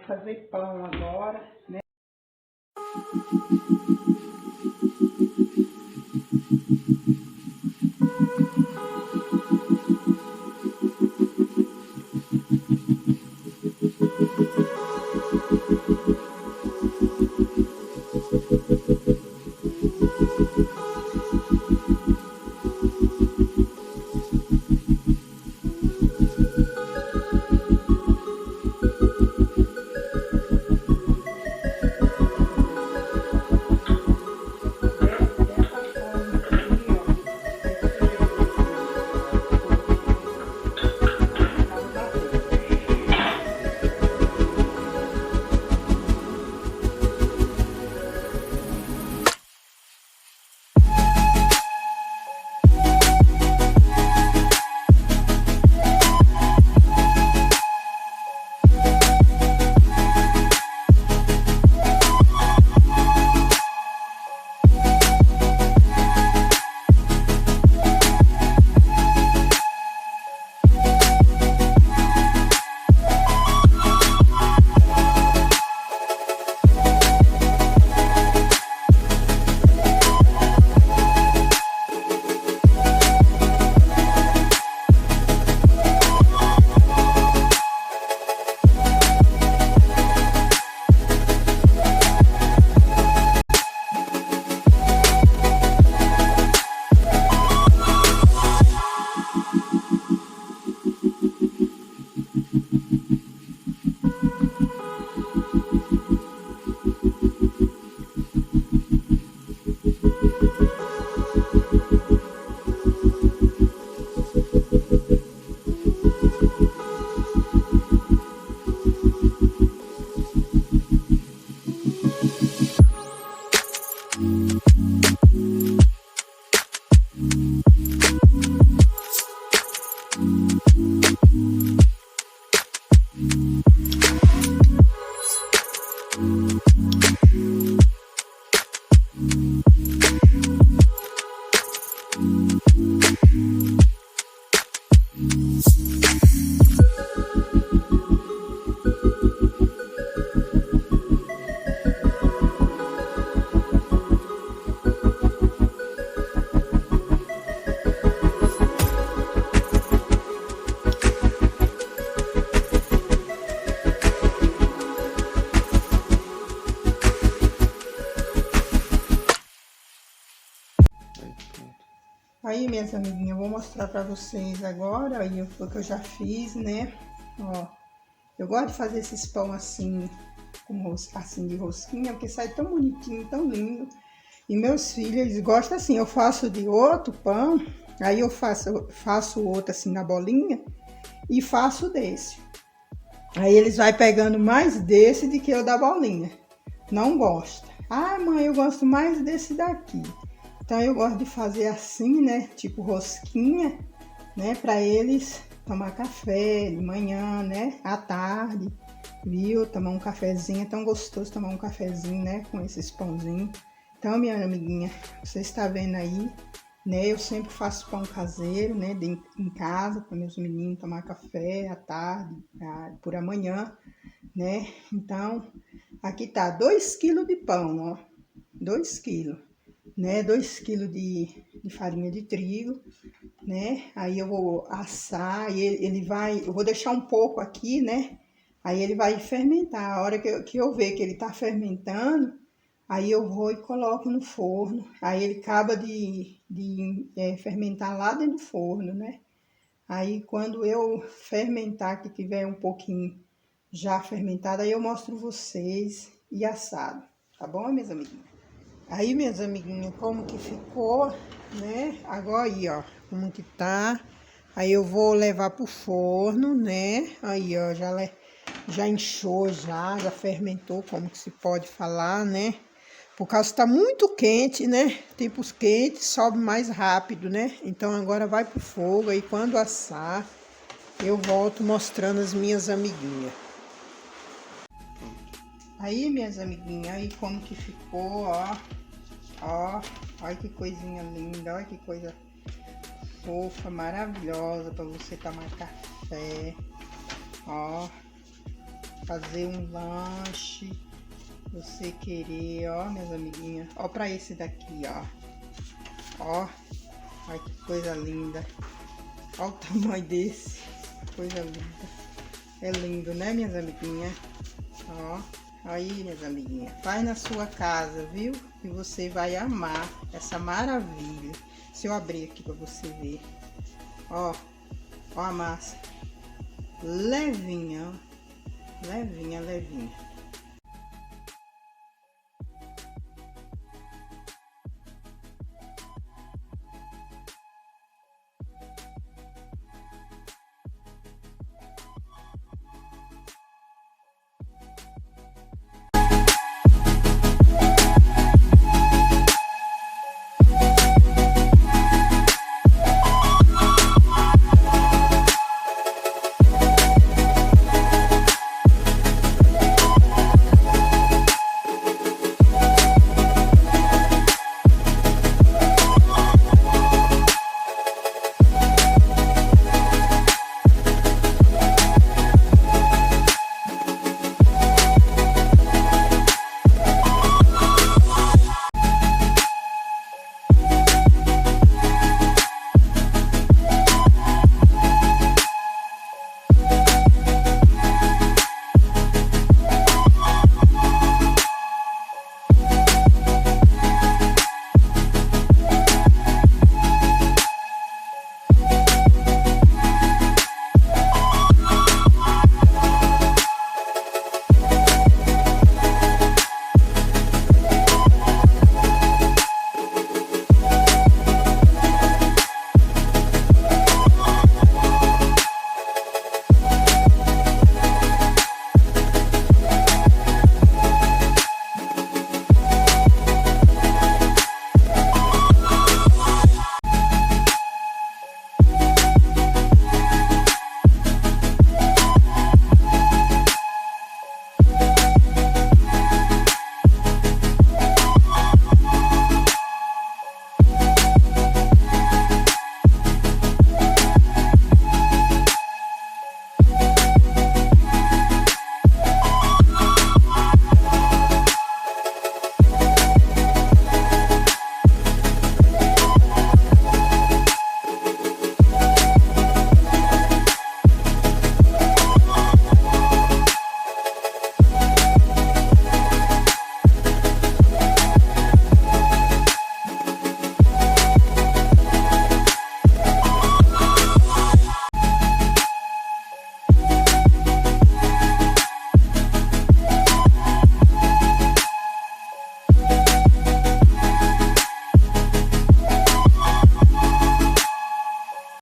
fazer pão agora, né? Aí, minhas amiguinhas, eu vou mostrar pra vocês agora, aí o que eu já fiz, né? Ó, eu gosto de fazer esses pão assim, assim de rosquinha, porque sai tão bonitinho, tão lindo. E meus filhos, eles gostam assim, eu faço de outro pão, aí eu faço outro assim na bolinha e faço desse. Aí eles vai pegando mais desse do que o da bolinha. Não gosta. Ah, mãe, eu gosto mais desse daqui. Então eu gosto de fazer assim, né, tipo rosquinha, né, para eles tomar café de manhã, né, à tarde, viu? Tomar um cafezinho, é tão gostoso tomar um cafezinho, né, com esses pãozinhos. Então, minha amiguinha, você está vendo aí, né, eu sempre faço pão caseiro, né, em casa, para meus meninos tomar café à tarde, por amanhã, né. Então, aqui tá 2 kg de pão, ó, 2 kg. Né, 2 kg de farinha de trigo, né, aí eu vou assar e ele vai, eu vou deixar um pouco aqui, né, aí ele vai fermentar, a hora que eu ver que ele tá fermentando, aí eu vou e coloco no forno, aí ele acaba de fermentar lá dentro do forno, né, aí quando eu fermentar, que tiver um pouquinho já fermentado, aí eu mostro vocês e assado, tá bom, minhas amiguinhas? Aí, minhas amiguinhas, como que ficou, né? Agora aí, ó, como que tá. Aí eu vou levar pro forno, né? Aí, ó, já inchou, já fermentou, como que se pode falar, né? Por causa que tá muito quente, né? Tipos quentes, sobe mais rápido, né? Então agora vai pro fogo, aí quando assar, eu volto mostrando as minhas amiguinhas. Aí, minhas amiguinhas, aí como que ficou, ó. Ó, olha que coisinha linda, olha que coisa fofa, maravilhosa para você tomar café. Ó, fazer um lanche, você querer, ó, minhas amiguinhas. Ó pra esse daqui, ó. Ó, olha que coisa linda. Ó o tamanho desse, coisa linda. É lindo, né, minhas amiguinhas? Ó, aí, minhas amiguinhas. Faz na sua casa, viu? E você vai amar essa maravilha. Se eu abrir aqui pra você ver. Ó, ó a massa. Levinha, ó. Levinha, levinha.